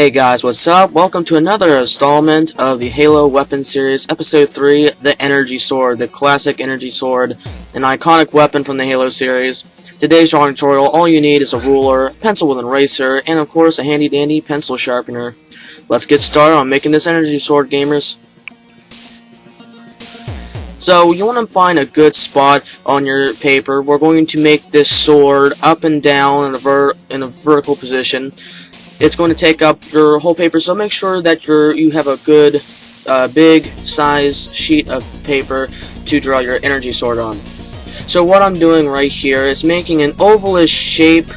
Hey guys, what's up? Welcome to another installment of the Halo Weapon Series, Episode 3, the Energy Sword, the classic Energy Sword, an iconic weapon from the Halo series. Today's drawing tutorial, all you need is a ruler, a pencil with an eraser, and of course a handy-dandy pencil sharpener. Let's get started on making this Energy Sword, gamers. So, you want to find a good spot on your paper. We're going to make this sword up and down in a vertical position. It's going to take up your whole paper, so make sure that you have a good, big size sheet of paper to draw your energy sword on. So what I'm doing right here is making an ovalish shape,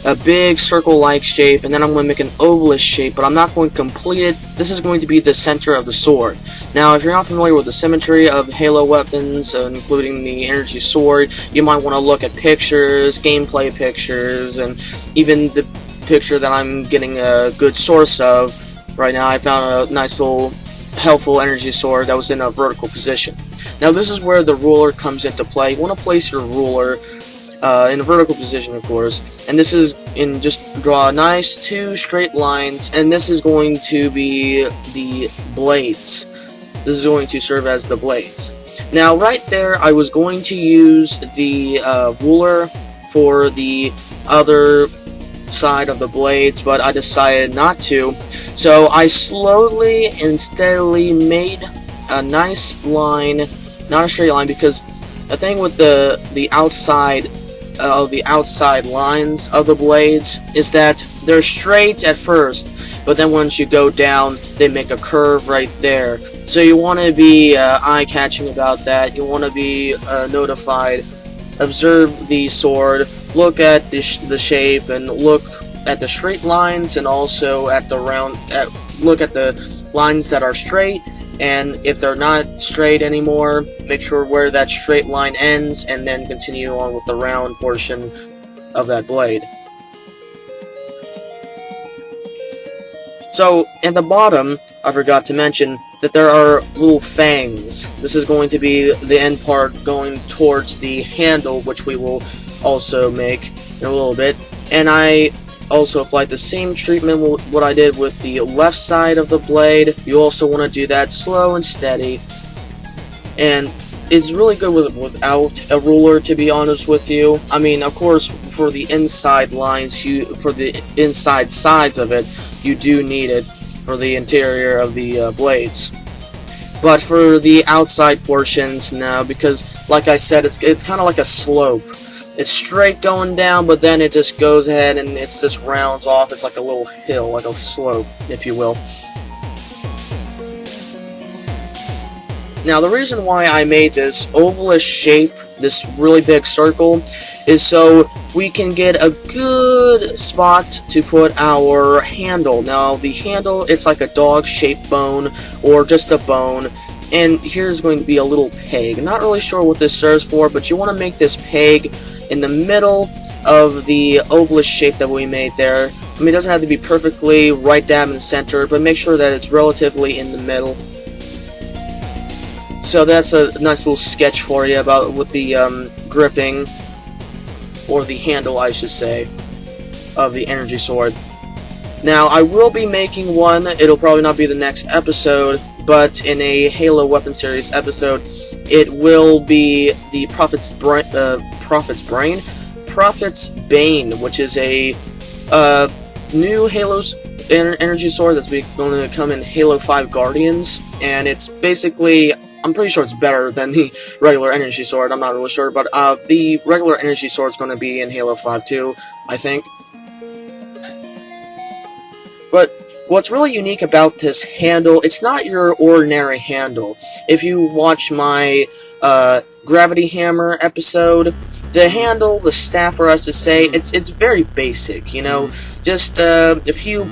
a big circle-like shape, and then I'm going to make an ovalish shape, but I'm not going to complete it. This is going to be the center of the sword. Now, if you're not familiar with the symmetry of Halo weapons, including the energy sword, you might want to look at pictures, gameplay pictures, and even the picture that I'm getting a good source of right now. I found a nice little helpful energy sword that was in a vertical position. Now this is where the ruler comes into play. You want to place your ruler in a vertical position, of course, and this is just draw a nice two straight lines, and this is going to be the blades. This is going to serve as the blades. Now right there I was going to use the ruler for the other side of the blades, but I decided not to. So I slowly and steadily made a nice line, not a straight line, because the thing with the outside lines of the blades is that they're straight at first, but then once you go down they make a curve right there. So you want to be eye-catching about that. You want to be notified. Observe the sword, look at the shape, and look at the straight lines, and also at the look at the lines that are straight, and if they're not straight anymore, make sure where that straight line ends, and then continue on with the round portion of that blade. So, at the bottom, I forgot to mention that there are little fangs. This is going to be the end part going towards the handle, which we will also make in a little bit. And I also applied the same treatment what I did with the left side of the blade. You also want to do that slow and steady. And it's really good without a ruler, to be honest with you. I mean, of course, for the inside lines, for the inside sides of it, you do need it for the interior of the blades. But for the outside portions, no, because like I said, it's kind of like a slope. It's straight going down, but then it just goes ahead and it just rounds off. It's like a little hill, like a slope, if you will. Now, the reason why I made this ovalish shape, this really big circle, is so we can get a good spot to put our handle. Now, the handle, it's like a dog-shaped bone, or just a bone, and here's going to be a little peg. Not really sure what this serves for, but you want to make this peg in the middle of the ovalish shape that we made there. I mean, it doesn't have to be perfectly right down in the center, but make sure that it's relatively in the middle. So that's a nice little sketch for you about with the gripping, or the handle, I should say, of the energy sword. Now, I will be making one. It'll probably not be the next episode, but in a Halo Weapon Series episode, it will be the Prophet's Bane, which is a new Halo's energy sword that's going to come in Halo 5 Guardians, and it's basically, I'm pretty sure it's better than the regular energy sword. I'm not really sure, but the regular energy sword is going to be in Halo 5 too, I think. But what's really unique about this handle, it's not your ordinary handle. If you watch my Gravity Hammer episode, the handle, the staff, for us to say, it's very basic, you know, just a few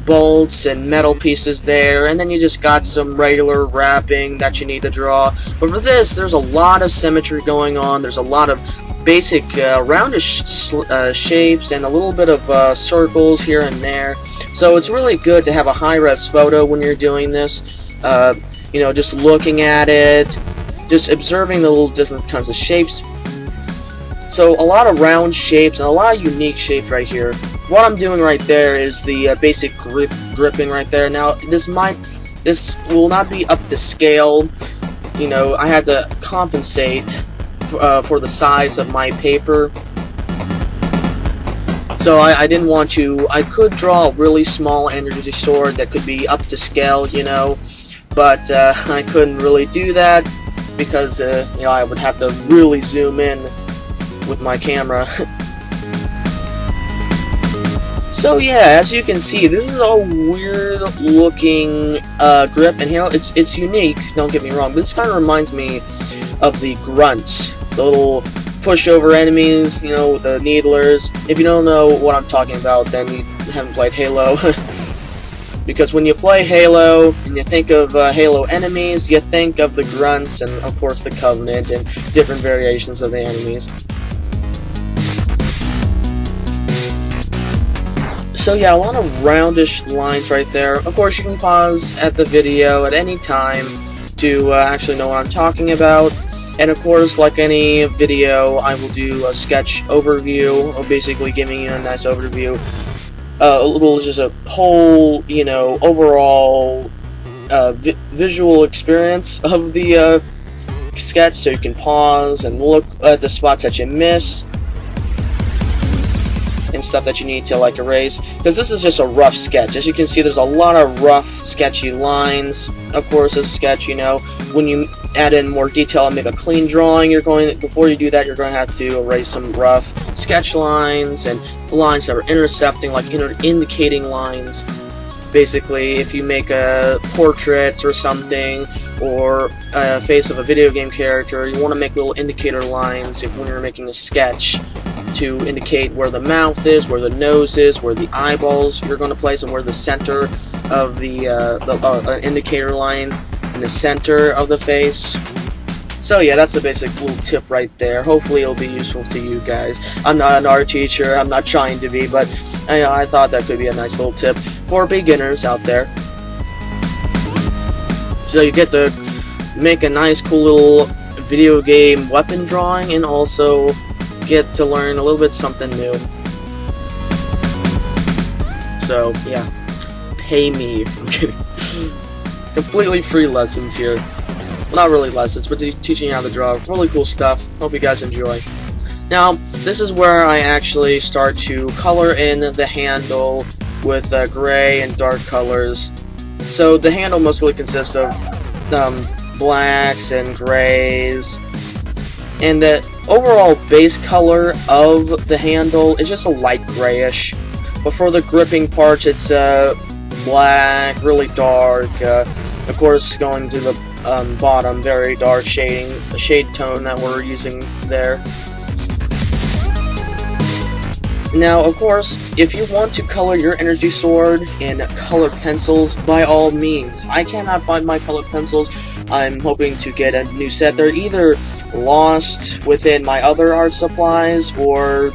bolts and metal pieces there, and then you just got some regular wrapping that you need to draw. But for this, there's a lot of symmetry going on. There's a lot of basic roundish shapes and a little bit of circles here and there. So it's really good to have a high-res photo when you're doing this. You know, just looking at it, just observing the little different kinds of shapes. So a lot of round shapes and a lot of unique shapes right here. What I'm doing right there is the basic gripping right there. Now this will not be up to scale. You know, I had to compensate for the size of my paper. So I didn't want to. I could draw a really small energy sword that could be up to scale, you know, but I couldn't really do that because you know, I would have to really zoom in with my camera. So yeah, as you can see, this is a weird looking grip and handle. It's unique, don't get me wrong, but this kind of reminds me of the grunts, the little pushover enemies, you know, the needlers. If you don't know what I'm talking about, then you haven't played Halo. Because when you play Halo and you think of Halo enemies, you think of the grunts and of course the Covenant and different variations of the enemies. So yeah, a lot of roundish lines right there. Of course, you can pause at the video at any time to actually know what I'm talking about. And of course, like any video, I will do a sketch overview, or basically giving you a nice overview, just a whole, you know, overall visual experience of the sketch, so you can pause and look at the spots that you miss and stuff that you need to like erase, because this is just a rough sketch. As you can see, there's a lot of rough, sketchy lines. Of course, a sketch, you know, when you add in more detail and make a clean drawing, before you do that, you're going to have to erase some rough sketch lines and lines that are intercepting, like indicating lines. Basically, if you make a portrait or something, or a face of a video game character, you want to make little indicator lines when you're making a sketch to indicate where the mouth is, where the nose is, where the eyeballs you're going to place, and where the center of the indicator line in the center of the face. So yeah, that's a basic little tip right there. Hopefully it'll be useful to you guys. I'm not an art teacher, I'm not trying to be, but I thought that could be a nice little tip for beginners out there. So you get to make a nice cool little video game weapon drawing, and also get to learn a little bit something new. So yeah, pay me. I'm kidding. Completely free lessons here. Well, not really lessons, but teaching you how to draw. Really cool stuff. Hope you guys enjoy. Now, this is where I actually start to color in the handle with gray and dark colors. So the handle mostly consists of blacks and grays, and the overall base color of the handle is just a light grayish. But for the gripping parts, it's black, really dark. Of course, going to the bottom, very dark shading, the shade tone that we're using there. Now, of course, if you want to color your energy sword in colored pencils, by all means. I cannot find my colored pencils. I'm hoping to get a new set. They're either lost within my other art supplies, or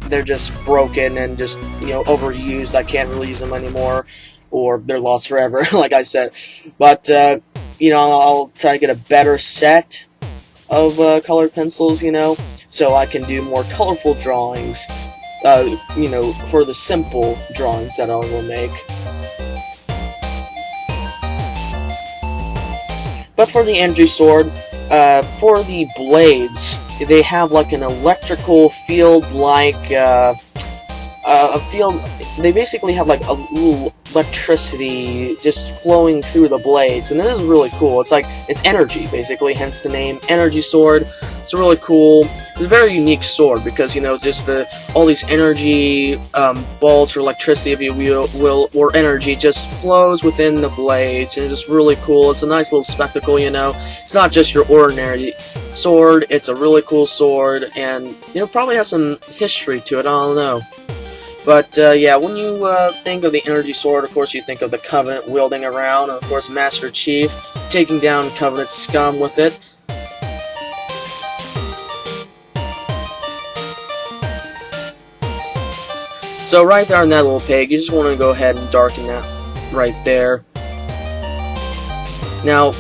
they're just broken and just, you know, overused. I can't really use them anymore, or they're lost forever, like I said. But, you know, I'll try to get a better set of colored pencils, you know, so I can do more colorful drawings, you know, for the simple drawings that I will make. But for the energy sword, for the blades, they have like an electrical field, like a field. They basically have like a little electricity just flowing through the blades, and this is really cool. It's like, it's energy, basically, hence the name Energy Sword. It's really cool. It's a very unique sword because, you know, just all these energy bolts, or electricity, if you will, or energy just flows within the blades, and it's just really cool. It's a nice little spectacle, you know. It's not just your ordinary sword. It's a really cool sword, and, you know, probably has some history to it. I don't know. But, yeah, when you think of the Energy Sword, of course, you think of the Covenant wielding around, and, of course, Master Chief taking down Covenant scum with it. So, right there on that little peg, you just want to go ahead and darken that right there. Now,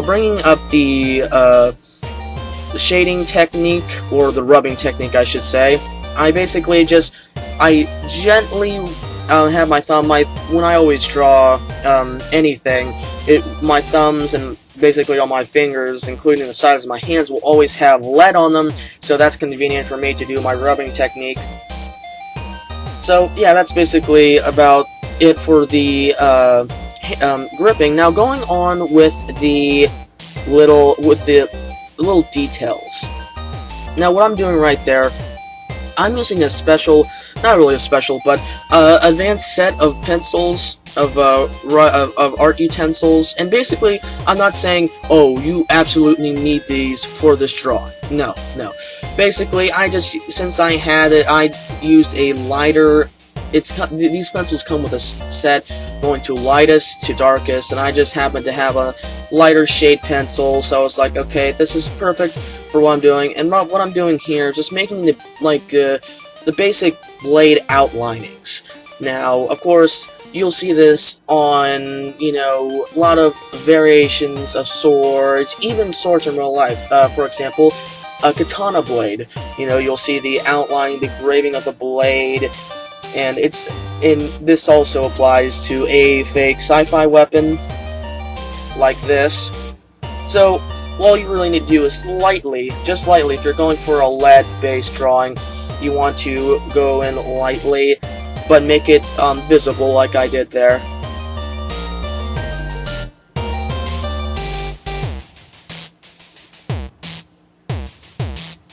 bringing up the shading technique, or the rubbing technique, I should say, I basically I gently have my thumb. When I always draw anything, my thumbs and basically all my fingers, including the sides of my hands, will always have lead on them, so that's convenient for me to do my rubbing technique. So yeah, that's basically about it for the gripping. Now going on with the little details. Now what I'm doing right there, I'm using a special, not really a special, but advanced set of pencils, of art utensils, and basically, I'm not saying, oh, you absolutely need these for this drawing. No. Basically, since I had it, I used a lighter, these pencils come with a set going to lightest to darkest, and I just happened to have a lighter shade pencil, so I was like, okay, this is perfect for what I'm doing. And what I'm doing here is just making the basic blade outlinings. Now, of course, you'll see this on, a lot of variations of swords, even swords in real life. For example, a katana blade. You'll see the outlining, the graving of the blade, and this also applies to a fake sci-fi weapon like this. So, all you really need to do is just lightly, if you're going for a lead-based drawing, you want to go in lightly, but make it visible like I did there.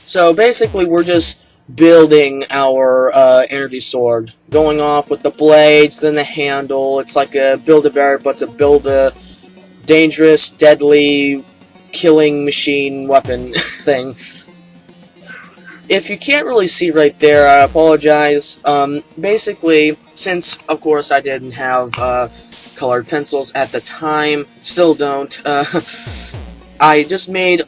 So basically we're just building our energy sword. Going off with the blades, then the handle. It's like a Build-A-Bear, but it's a dangerous, deadly, killing machine weapon thing. If you can't really see right there, I apologize. Basically, since, of course, I didn't have colored pencils at the time, still don't, I just made,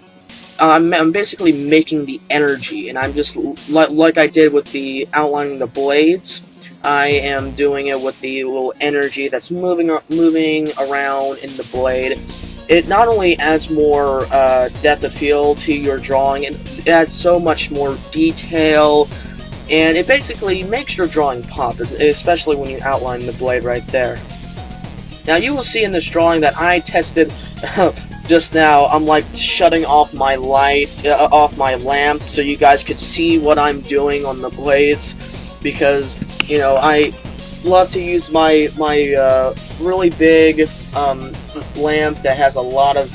I'm basically making the energy, and I'm just, like I did with the outlining the blades, I am doing it with the little energy that's moving around in the blade. It not only adds more depth of field to your drawing, it adds so much more detail, and it basically makes your drawing pop, especially when you outline the blade right there. Now you will see in this drawing that I tested just now. I'm like shutting off my off my lamp, so you guys could see what I'm doing on the blades, because I love to use my really big lamp that has a lot of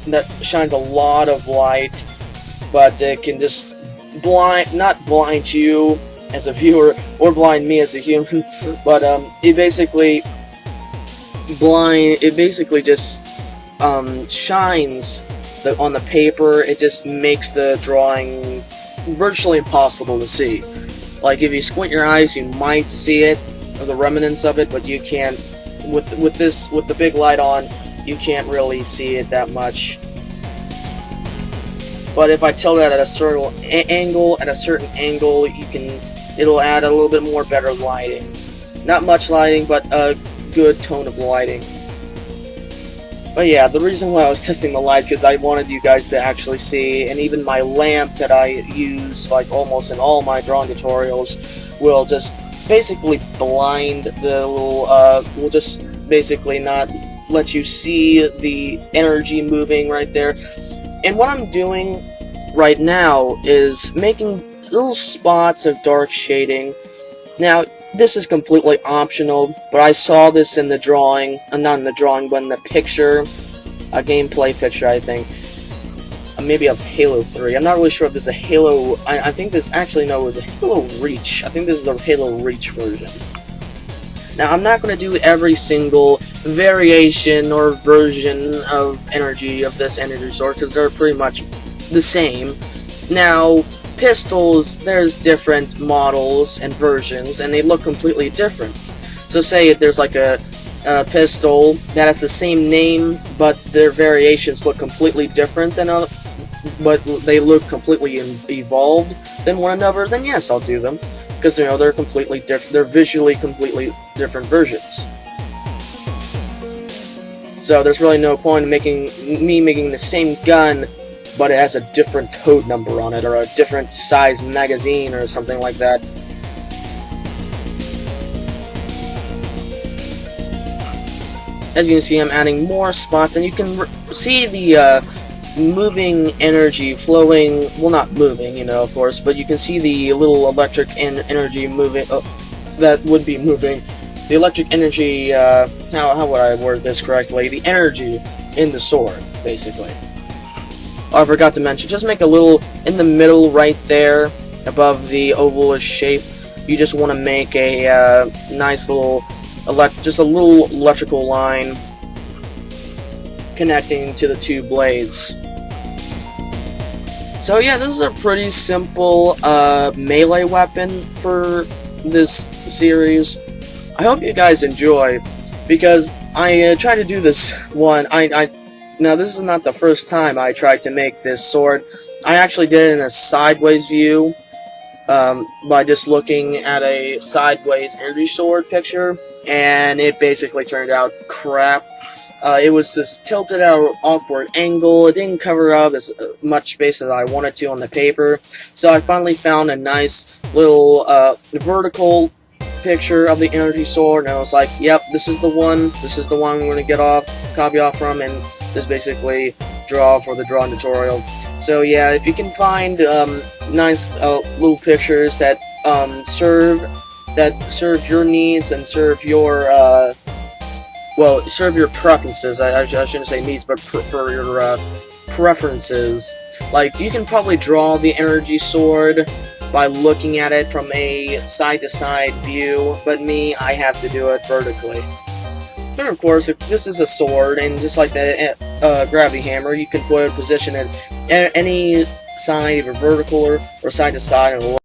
that shines a lot of light, but it can just not blind you as a viewer or blind me as a human, but it basically just shines on the paper. It just makes the drawing virtually impossible to see. Like if you squint your eyes, you might see it, or the remnants of it, but you can't. With the big light on, you can't really see it that much. But if I tilt it at a certain angle, it'll add a little bit more better lighting. Not much lighting, but a good tone of lighting. But yeah, the reason why I was testing the lights is I wanted you guys to actually see, and even my lamp that I use like almost in all my drawing tutorials will just basically blind the little, will just basically not let you see the energy moving right there. And what I'm doing right now is making little spots of dark shading. Now, this is completely optional, but I saw this in the drawing, not in the drawing, but in the picture, a gameplay picture, I think, maybe of Halo 3. I'm not really sure if this is a Halo, I think this, actually, no, it was a Halo Reach. I think this is the Halo Reach version. Now, I'm not going to do every single variation or version of this energy sword, because they're pretty much the same. Now, pistols, there's different models and versions, and they look completely different. So say if there's like a pistol that has the same name, but their variations look completely different than but they look completely evolved than one another, then yes, I'll do them, because they're completely different. They're visually completely different versions. So there's really no point in making the same gun, but it has a different code number on it, or a different size magazine, or something like that. as you can see, I'm adding more spots, and you can see the moving energy flowing. Well, not moving, you know, of course, but you can see the little electric energy moving. That would be moving. The electric energy. How would I word this correctly? The energy in the sword, basically. Oh, I forgot to mention, just make a little in the middle right there, above the ovalish shape. You just want to make a nice little, just a little electrical line connecting to the two blades. So yeah, this is a pretty simple melee weapon for this series. I hope you guys enjoy, because I tried to do this one. Now this is not the first time I tried to make this sword. I actually did it in a sideways view, by just looking at a sideways energy sword picture, and it basically turned out crap. It was just tilted at an awkward angle. It didn't cover up as much space as I wanted to on the paper. So I finally found a nice little vertical picture of the energy sword, and I was like, yep, this is the one. This is the one I'm going to copy off from, and just basically draw for the drawing tutorial. So yeah, if you can find nice little pictures that serve your needs and serve your serve your preferences. I shouldn't say needs, but for your preferences. Like, you can probably draw the energy sword by looking at it from a side-to-side view, but me, I have to do it vertically. And of course, if this is a sword, and just like that gravity hammer, you can put it in position at any side, either vertical or side-to-side, and